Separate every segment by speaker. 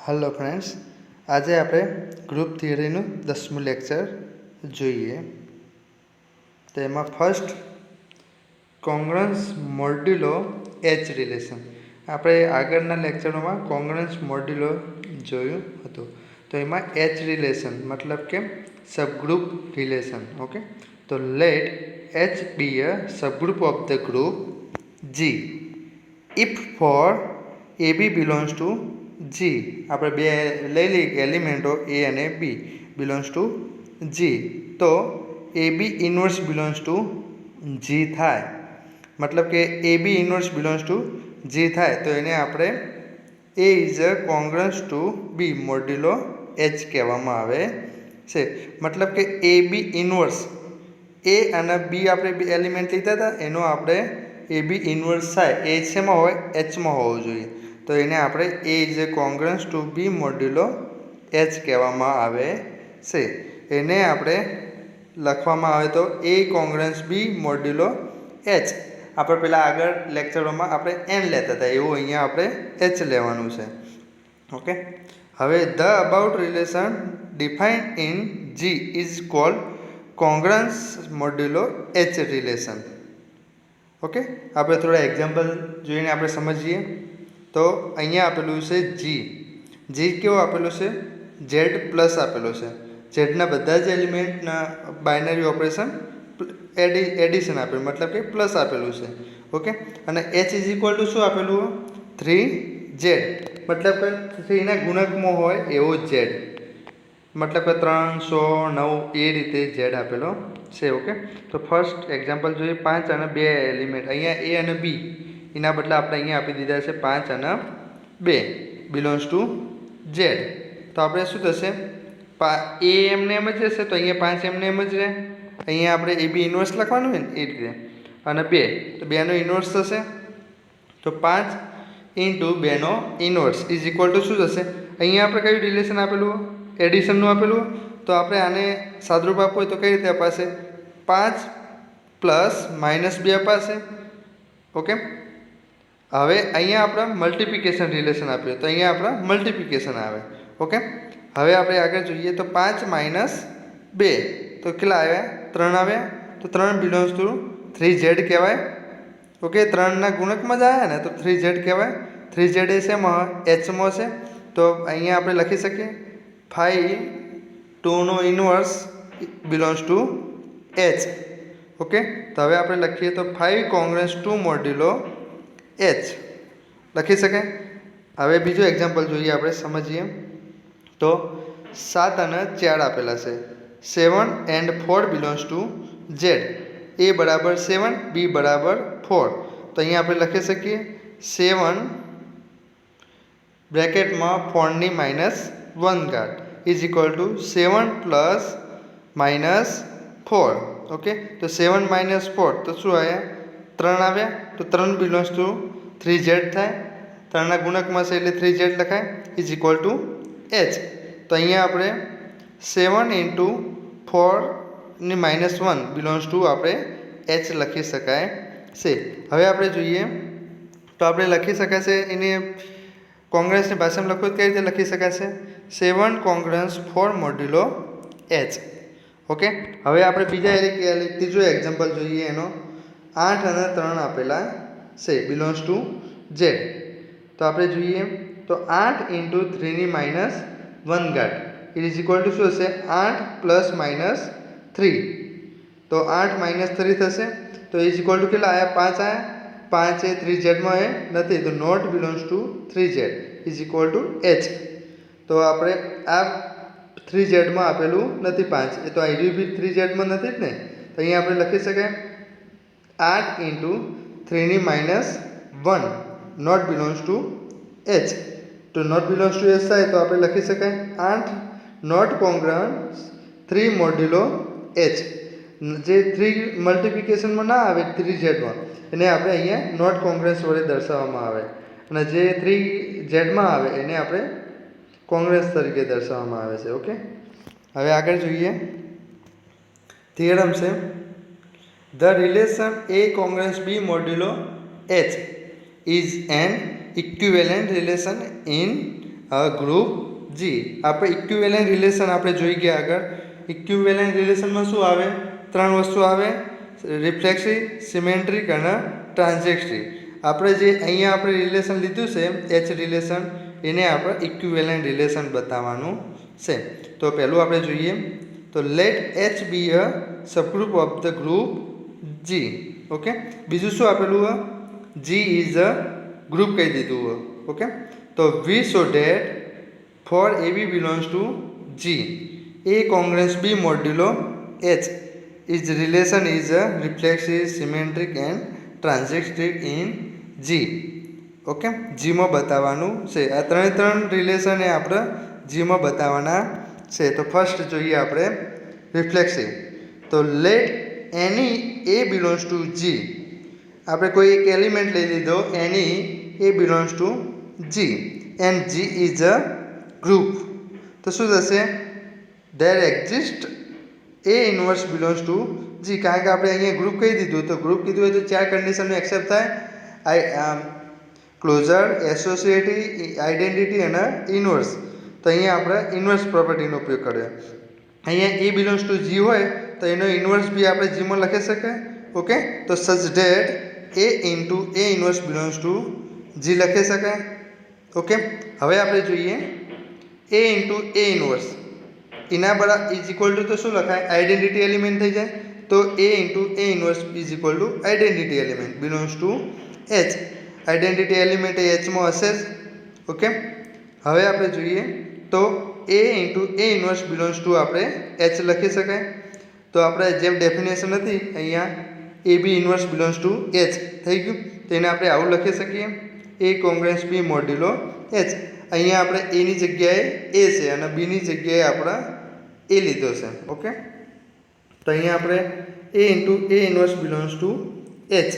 Speaker 1: Hello friends, आज आप group theory 10मुं lecture જોઈએ। तो एम first congruence modulo H relation आप आगळना लेक्चरों में कोंग्रेंस मॉड्यूलो जोयुं हतुं। तो एम एच रिलेशन मतलब के सबग्रुप रिलेशन। ओके, तो let H be a subgroup of the group G if for a b belongs to G. આપણે બે લઈ લઈએ એલિમેન્ટો એ અને બી બિલોંગ્સ ટુ જી, તો a b inverse belongs to જી થાય। મતલબ કે એ બી ઇન્વર્સ બિલોંગ્સ ટુ જી થાય તો એને આપણે એ is a કોંગ્રન્સ two b modulo H કહેવામાં આવે છે। મતલબ કે એ બી ઇન્વર્સ એ અને બી આપણે બે એલિમેન્ટ લીધા હતા એનો આપણે એ બી ઇન્વર્સ થાય એ શેમાં હોય એચમાં હોવો જોઈએ। तो એને આપણે એ is A કોંગ્રન્સ two b modulo H કહેવામાં આવે છે। એને આપણે લખવામાં આવે તો એ કોંગ્રન્સ બી મોડ્યુલો એચ। આપણે પેલા આગળ લેક્ચરોમાં આપણે એન લેતા હતા એવું અહીંયા આપણે એચ લેવાનું છે। ઓકે, હવે the about relation define in G is called congruence modulo H relation. Okay, આપણે થોડા એક્ઝામ્પલ જોઈને આપણે સમજીએ। तो अहीं आपेलू है जी, जी केवो आपेलो है जेड प्लस आपेलो है। जेडना बधा ज एलिमेंटना बाइनरी ऑपरेशन एडिशन आपेलू मतलब कि प्लस आपेलू है। ओके, अने एच इज इक्वल टू शू आपेलू 3z मतलब कि 3 ना गुणकमां होय एवो जेड मतलब कि 309 ए रीते जेड आपेलो है। ओके, तो फर्स्ट एक्जाम्पल जो 5 और 2 एलिमेंट अहीं ए और बी एना बदले આપણે અહીંયા આપી દીધા છે 5 અને 2 બિલોંગ્સ ટુ ઝેડ। તો આપણે શું થશે એ એમને એમ જ રહેશે તો અહીંયા 5 એમને એમ જ રહે। અહીંયા આપણે એ બી ઇન્વર્સ લખવાનું હોય ને એ રીતે અને 2 તો 2 નો ઇન્વર્સ થશે તો 5 ઇન્ટુ 2 નો ઇન્વર્સ ઇઝ ઇક્વલ ટુ શું થશે અહીંયા આપણે કયું રિલેશન આપેલું એડિશનનું આપેલું તો આપણે આને સાદરૂપ આપવું હોય તો કઈ રીતે અપાશે 5 પ્લસ માઇનસ 2 અપાશે। ઓકે, હવે અહીંયા આપણે મલ્ટીપ્લિકેશન રિલેશન આપ્યું તો અહીંયા આપણે મલ્ટીપ્લિકેશન આવે। ઓકે, હવે આપણે આગળ જોઈએ તો 5 માઇનસ 2 તો કેટલા આવ્યા 3 આવ્યા તો 3 બિલોંગ્સ ટુ 3z કહેવાય। ઓકે, 3 ના ગુણકમાં જ આવ્યા ને તો 3z કહેવાય। 3z એ શેમાં એચમાં છે તો અહીંયા આપણે લખી શકીએ 5 2 નો inverse belongs to H. Okay, तो हवे आपणे लखीए तो 5 कोंग्रेंस टू मॉड्यूलो एच लखी सके। हवे बीजो एक्जाम्पल जोईए आपणे समझीए तो 7 और 4 आपेला है। 7 एंड 4 बिलोंग्स टू जेड। ए बराबर 7 बी बराबर 4 तो अहीं आपणे लखी सकीए 7 ब्रेकेट में 4 नी -1 घात is equal to 7 plus -4। Okay, तो 7 माइनस 4 तो शू आया 3 आया तो 3 बिलोंग्स टू 3z थाय 3 ना गुणक में से 3z लखाय इज इक्वल टू एच। तो अहीं आपणे 7 इंटू 4 नी -1 बिलोंग्स टू आपणे एच लखी शकाय छे। हवे आपणे जोईए तो आपणे लखी शकाय छे एने कोंग्रेंस ની ભાષામાં લખો તો કઈ રીતે લખી શકાશે 7 કોંગ્રેન્સ 4 મોડ્યુલો એચ। ओके, हवे आपणे बीजा तीजो एक्जाम्पल जोईए एनो 8 और 3 आपेला से बिलोंग्स टू जेड। तो आपणे जोईए तो 8 इंटू 3 नी -1 घात इज इक्वल टू शू हशे 8 प्लस -3 तो 8 -3 थशे तो इज इक्वल टू केटला आया 5 आया 5 ए 3z में है नथी तो not belongs to 3z is equal to H. तो आपणे आ 3z में आपेलू नहीं 5 ए तो आईडी भी 3z में नहीं ने तो अहीं आपणे लखी शकाय 8 इंटू 3 नी -1 नॉट बिलोंग्स टू एच। तो नॉट बिलोंग्स टू एच थाय तो आपणे लखी शकाय 8 नॉट कोंग्रेंस 3 मोड्यूलो एच। जे 3 मल्टीप्लिकेशन में ना आवे 3z में एने आपणे अहींया नॉट कोंग्रेंस वडे दर्शाववामां आवे अने जे 3z में आवे एने आपणे कोंग्रेंस तरीके दर्शाववामां आवे छे। ओके, हवे आगळ जोईए थियरम छे the relation a congruence b modulo H is an equivalent relation in group G. આપણે ઇક્વિવેલન્ટ રિલેશન આપણે જોઈ ગયા આગળ. ઇક્વિવેલન્ટ રિલેશનમાં શું આવે? 3 વસ્તુ આવે: રિફ્લેક્સિવ, સિમેટ્રિક અને ટ્રાન્ઝેક્ટિવ. આપણે જે અહીંયા આપણે રિલેશન લીધું છે એચ રિલેશન, એને આપણે ઇક્વિવેલન્ટ રિલેશન બતાવવાનું છે. તો પહેલું આપણે જોઈએ તો let H be a subgroup of the group G. Okay, બીજું શું આપેલું? જી ઇઝ અ ગ્રુપ કહી દીધું. ઓકે, તો we show that for a b belongs to G, a congruence b modulo H is relation is a reflexive, symmetric and transitive in G. Okay, જીમાં બતાવવાનું છે. આ ત્રણ રિલેશન એ આપણે જીમાં બતાવવાના છે. તો ફર્સ્ટ જોઈએ આપણે રિફ્લેક્સિવ. તો let any a belongs to G. આપણે કોઈ એક એલિમેન્ટ લઈ લીધો, any a belongs to G and G is a group. તો શું થશે? There exist a inverse belongs to G. કારણ કે આપણે અહીંયા ગ્રુપ કહી દીધું, તો ગ્રુપ કીધું હોય તો 4 કન્ડિશનનો એક્સેપ્ટ થાય: ક્લોઝર, એસોસિએટિવ, આઇડેન્ટિટી અને ઇન્વર્સ. તો અહીંયા આપણે ઇન્વર્સ પ્રોપર્ટીનો ઉપયોગ કર્યો. અહીંયા એ બિલોંગ્સ ટુ જી હોય તો એનો ઇન્વર્સ બી આપણે જીમાં લખી શકાય. ઓકે, તો such that a into a inverse belongs to G લખી શકાય. ઓકે, હવે આપણે જોઈએ એ ઇન્ટુ એ ઇન્વર્સ એના બરાબર ઇઝ ઇક્વલ ટુ તો શું લખાય? આઇડેન્ટિટી એલિમેન્ટ થઈ જાય. તો a into a inverse is equal to identity element belongs to H. Identity element એ એચમાં હશે જ. ઓકે, હવે આપણે જોઈએ તો a into a inverse belongs to આપણે એચ લખી શકાય. તો આપણે જેમ ડેફિનેશન હતી અહીંયા a b inverse belongs to H થઈ ગયું. તો એને આપણે આવું લખી શકીએ: એ કોંગ્રુઅન્સ બી મોડ્યુલો એચ. અહીંયા આપણે એની જગ્યાએ એ છે અને બીની જગ્યાએ આપણે એ લીધો છે. ઓકે, તો અહીંયા આપણે a into a inverse belongs to H.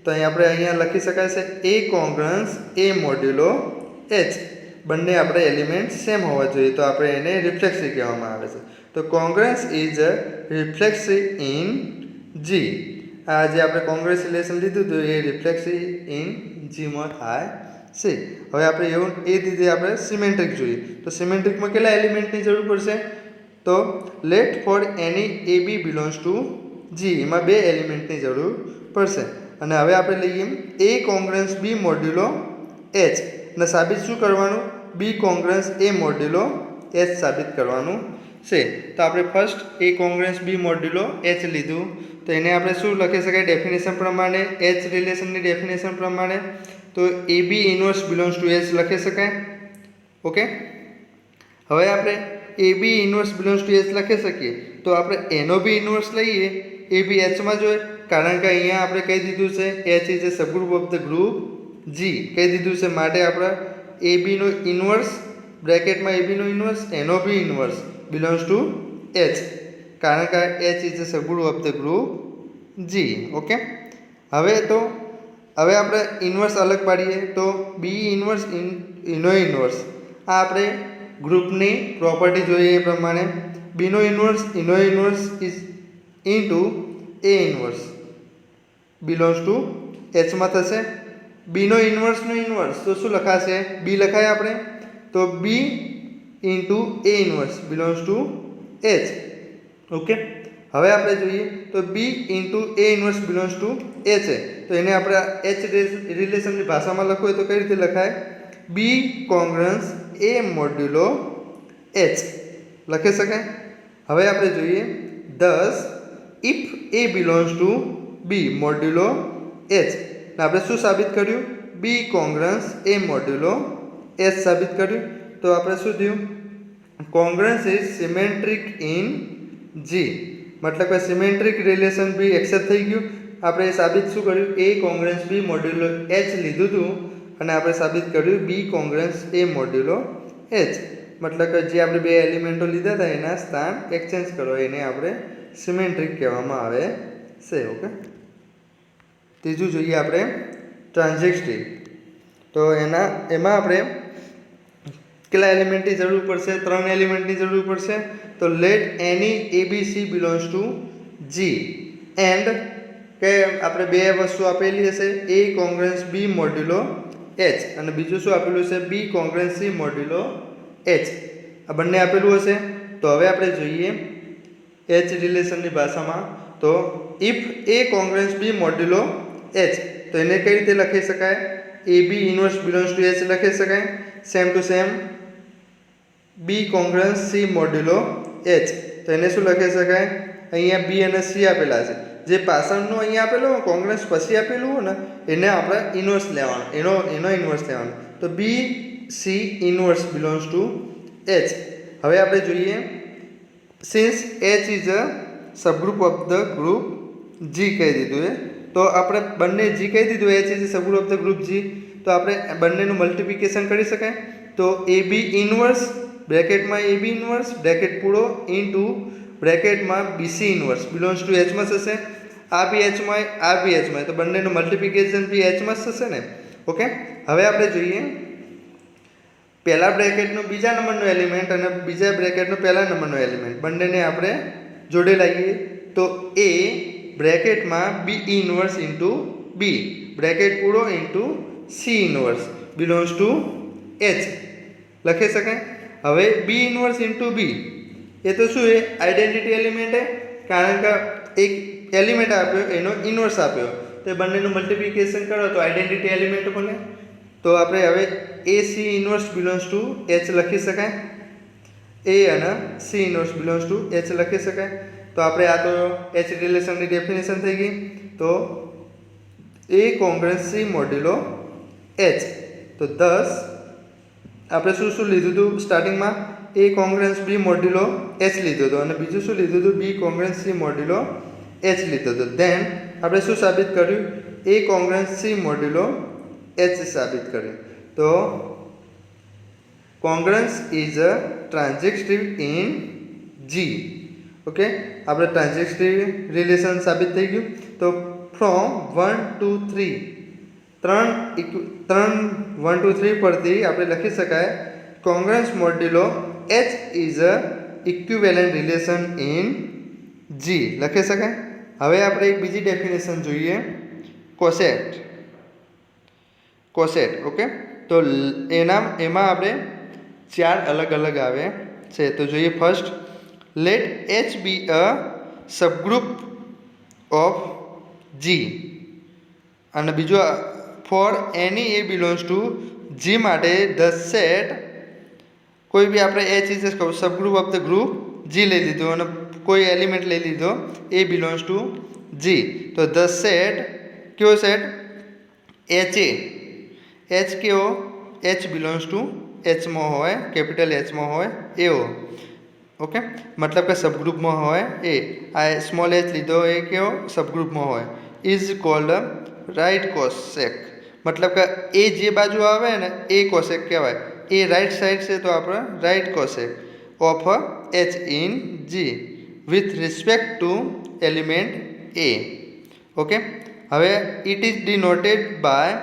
Speaker 1: તો અહીંયા લખી શકાય છે એ કોંગ્રુઅન્સ એ મોડ્યુલો એચ. બંને આપણે એલિમેન્ટ સેમ હોવા જોઈએ, તો આપણે એને રિફ્લેક્સિવ કહેવામાં આવે છે. તો કોંગ્રુઅન્સ ઇઝ અ રિફ્લેક્સિવ ઇન જી. આ જે આપણે કોંગ્રુઅન્સ રિલેશન લીધું હતું એ રિફ્લેક્સિવ ઇન જીમાં થાય છે. હવે આપણે એવું એ રીતે આપણે સિમેટ્રિક જોઈએ. તો સિમેટ્રિકમાં કેટલા એલિમેન્ટની જરૂર પડશે? તો let for any A b belongs to G, એમાં 2 એલિમેન્ટની જરૂર પડશે. અને હવે આપણે લઈએ એ કોંગ્રુઅન્સ બી મોડ્યુલો એચ. અને સાબિત શું કરવાનું? બી કોંગ્રુઅન્સ એ મોડ્યુલો એચ સાબિત કરવાનું છે. તો આપણે ફર્સ્ટ એ કોંગ્રુઅન્સ બી મોડ્યુલો એચ લીધું. તો એને આપણે શું લખી શકાય ડેફિનેશન પ્રમાણે? એચ રિલેશનની ડેફિનેશન પ્રમાણે તો a b inverse belongs to H લખી શકાય. ઓકે, હવે આપણે એ b inverse belongs to H લખી શકીએ. તો આપણે એનો બી ઇન્વર્સ લઈએ, એ બી એચમાં જોઈએ. કારણ કે અહીંયા આપણે કહી દીધું છે H is a subgroup of the group G કહી દીધું છે. માટે આપણે એ બીનો ઇન્વર્સ બ્રેકેટમાં એ બીનો ઇન્વર્સ, એનો B inverse belongs to H. કારણ કે H is a subgroup of the group G. Okay, હવે આપણે ઇન્વર્સ અલગ પાડીએ. તો બી ઇન્વર્સ ઇનો ઇન્વર્સ, આ આપણે ગ્રુપની પ્રોપર્ટી જોઈએ એ પ્રમાણે બીનો ઇન્વર્સ ઇનો inverse is into a inverse belongs to એચમાં થશે. બીનો ઇન્વર્સનું ઇન્વર્સ તો શું લખાશે? બી લખાય આપણે. તો b into a inverse belongs to H. Okay, હવે આપણે જોઈએ તો b into a inverse belongs to એ છે. તો એને આપણે એચ રિલેશનની ભાષામાં લખવું હોય તો કઈ રીતે લખાય? બી કોંગ્રુઅન્સ એ મોડ્યુલો એચ લખી શકાય. હવે આપણે જોઈએ thus if a belongs to b modulo H. આપણે શું સાબિત કર્યું? બી કોંગ્રુઅન્સ એ મોડ્યુલો એચ સાબિત કર્યું. તો આપણે શું થયું? કોંગ્રુઅન્સ ઇઝ સિમેટ્રિક ઇન જી. મતલબ કે સિમેટ્રિક રિલેશન બી એક્સેપ્ટ થઈ ગયું. આપણે સાબિત શું કર્યું? એ કોંગ્રુઅન્સ બી મોડ્યુલો એચ લીધું હતું અને આપણે સાબિત કર્યું બી કોંગ્રુઅન્સ એ મોડ્યુલો એચ. મતલબ કે જે આપણે 2 એલિમેન્ટો લીધા હતા એના સ્થાન એક્સચેન્જ કરો, એને આપણે સિમેટ્રિક કહેવામાં આવે છે. ઓકે, ત્રીજું જોઈએ આપણે ટ્રાન્ઝેક્ટિવ. તો એમાં આપણે કેટલા એલિમેન્ટની જરૂર પડશે? 3 એલિમેન્ટની જરૂર પડશે. તો let any A B C belongs to G and કે આપણે 2 વસ્તુ આપેલી હશે એ કોંગ્રુઅન્સ બી મોડ્યુલો એચ અને બીજું શું આપેલું છે બી કોંગ્રન્સ સી મોડ્યુલો એચ. આ બંને આપેલું હશે. તો હવે આપણે જોઈએ એચ રિલેશનની ભાષામાં. તો if A કોંગ્રન્સ B modulo H, તો એને કઈ રીતે લખી શકાય? A b inverse belongs to H લખી શકાય. Same to same b congruence c modulo H, તો એને શું લખી શકાય? અહીંયા બી અને સી આપેલા છે. જે પાછળનું અહીંયા આપેલું કોંગ્રન્સ પછી આપેલું હોય ને એને આપણે ઇનવર્સ લેવાનું, એનો ઇનવર્સ લેવાનો. તો b c inverse belongs to H. હવે આપણે જોઈએ since H is a subgroup of the group G કહી દીધું છે. તો આપણે બંને જી કહી દીધું, H is subgroup of the group G. તો આપણે બંનેનું મલ્ટિપ્લિકેશન કરી શકાય. તો એ બી ઇનવર્સ બ્રેકેટમાં એ બી ઇનવર્સ બ્રેકેટ પૂરો ઇન્ટુ બ્રેકેટમાં બીસી ઇનવર્સ બિલોંગ્સ ટુ એચમાં થશે. આ બી એચમાં આ બી એચમાં, તો બંનેનું મલ્ટિપ્લિકેશન બી એચમાં જ થશે ને. ઓકે, હવે આપણે જોઈએ પહેલા બ્રેકેટનું બીજા નંબરનું એલિમેન્ટ અને બીજા બ્રેકેટનું પહેલા નંબરનું એલિમેન્ટ બંનેને આપણે જોડે લાવીએ. તો એ બ્રેકેટમાં બી ઇનવર્સ ઇન્ટુ બી બ્રેકેટ પૂરો into C inverse belongs to H લખી શકાય. હવે બી ઇનવર્સ ઇન્ટુ બી એ તો શું એ આઈડેન્ટિટી એલિમેન્ટ છે, કારણ કે એક એલિમેન્ટ આપ્યો એનો ઇનવર્સ આપ્યો, તો એ બંનેનું મલ્ટિપ્લિકેશન કરો તો આઈડેન્ટિટી એલિમેન્ટ બને. તો આપણે હવે a c inverse belongs to H લખી શકાય. એ અને c inverse belongs to H લખી શકાય. તો આપણે આ તો એચ રિલેશનની ડેફિનેશન થઈ ગઈ. તો એ કોંગ્રન્સ સી મોડ્યુલો એચ. તો 10 આપણે શું શું લીધું હતું સ્ટાર્ટિંગમાં? એ કોંગ્રન્સ બી મોડ્યુલો એચ લીધો હતો અને બીજું શું લીધું હતું? બી કોંગ્રન્સ સી મોડ્યુલો એચ લીધો હતો. ધેન આપણે શું સાબિત કર્યું? એ કોંગ્રન્સ સી મોડ્યુલો એચ સાબિત કર્યું. તો congruence is a transitive in G. Okay, આપણે ટ્રાન્ઝેક્ટિવ રિલેશન સાબિત થઈ ગયું. તો ફ્રોમ 1 to 3 1 2 3 પરથી આપણે લખી શકાય congruence modulo H is a equivalent relation in G લખી શકાય. હવે આપણે એક બીજી ડેફિનેશન જોઈએ, કોસેટ. ઓકે, તો એમાં આપણે 4 અલગ અલગ આવે છે. તો જોઈએ first, let H be a subgroup of G. અને બીજો for any a belongs to G માટે ધ સેટ, કોઈ બી આપણે H is subgroup of the group G લઈ લીધો અને કોઈ એલિમેન્ટ લઈ લીધો એ બિલોંગ્સ ટુ જી. તો ધ સેટ કયો સેટ? H a. એચ કેવો? એચ બિલોંગ્સ ટુ એચમાં હોય, કેપિટલ એચમાં હોય એવો. ઓકે, મતલબ કે સબગ્રુપમાં હોય એ. આ સ્મોલ એચ લીધો એ કેવો? સબગ્રુપમાં હોય. ઇઝ કોલ્ડ રાઇટ કોસેક, મતલબ કે એ જે બાજુ આવે ને એ કોસેક કહેવાય. એ રાઇટ સાઈડ છે તો આપણે right coset of H in G with respect to element a. Okay, હવે it is denoted by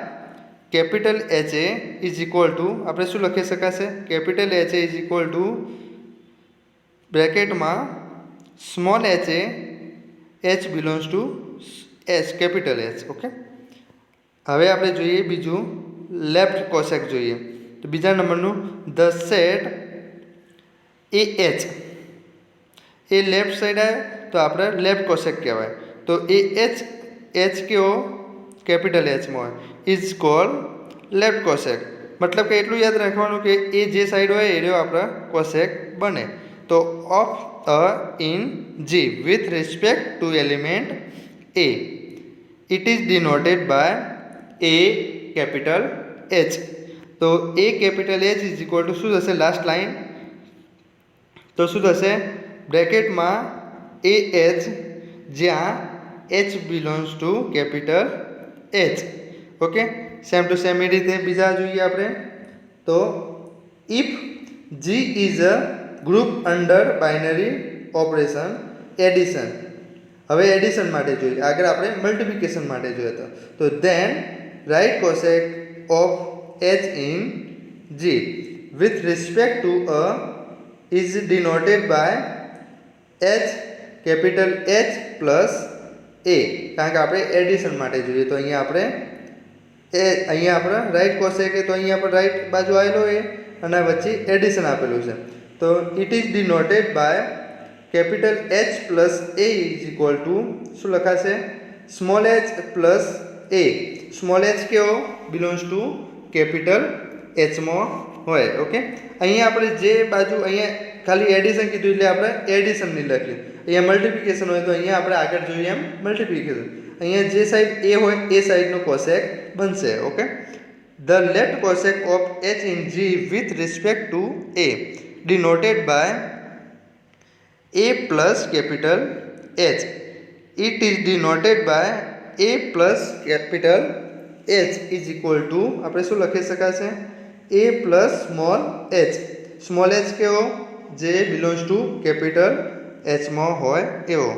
Speaker 1: capital H a is equal to, આપણે શું લખી શકાશે? Capital H a is equal to બ્રેકેટમાં small h a h belongs to H capital H. Okay, હવે આપણે જોઈએ બીજું લેફ્ટ કોસેક જોઈએ. તો બીજા નંબરનું the set A H, A left side આવે તો આપણે લેફ્ટ કોસેક કહેવાય. તો એ એચ કેવો? કેપિટલ એચમાં હોય. ઇઝ કોલ્ડ લેફ્ટ કોસેક, મતલબ કે એટલું યાદ રાખવાનું કે એ જે સાઈડ હોય એ આપણા કોસેક બને. તો of a in G with respect to element a. It is denoted by a capital H. તો a capital H is equal to શું થશે? લાસ્ટ લાઈન તો શું થશે? બ્રેકેટમાં એ એચ, જ્યાં h belongs to capital H. Okay, same to same એ રીતે બીજા જોઈએ આપણે. તો if G is a group under binary operation addition. હવે એડિશન માટે જોઈએ, આગળ આપણે મલ્ટિપ્લિકેશન માટે જોયો હતો. તો then right coset of H in G with respect to a is denoted by H capital H plus a, કારણ કે આપણે એડિશન માટે જોઈએ. તો અહીંયા આપણે એ અહીંયા આપણે રાઈટ કોસેક તો અહીંયા આપણે રાઈટ બાજુ આવેલો એ અને વચ્ચે એડિશન આપેલું છે. તો it is denoted by capital H plus A is equal to શું લખાશે? Small h plus A. Small h કેવો? બિલોંગ્સ ટુ કેપિટલ એચમાં હોય. ઓકે, અહીંયા આપણે જે બાજુ અહીંયા ખાલી એડિશન કીધું એટલે આપણે એડિશન નહીં લખ્યું. અહીંયા મલ્ટિપ્લિકેશન હોય તો અહીંયા આપણે આગળ જોઈએ એમ મલ્ટિપ્લિકેશન. અહીંયા જે સાઈડ એ હોય એ સાઈડનો કોસેક બનશે. Okay, the let coset of h in g with respect to a denoted by a plus capital h. It is denoted by a plus capital h is equal to આપણે શું લખી શકાશે? a plus small h. Small h કેવો? જે belongs to capital એચમાં હોય એવો.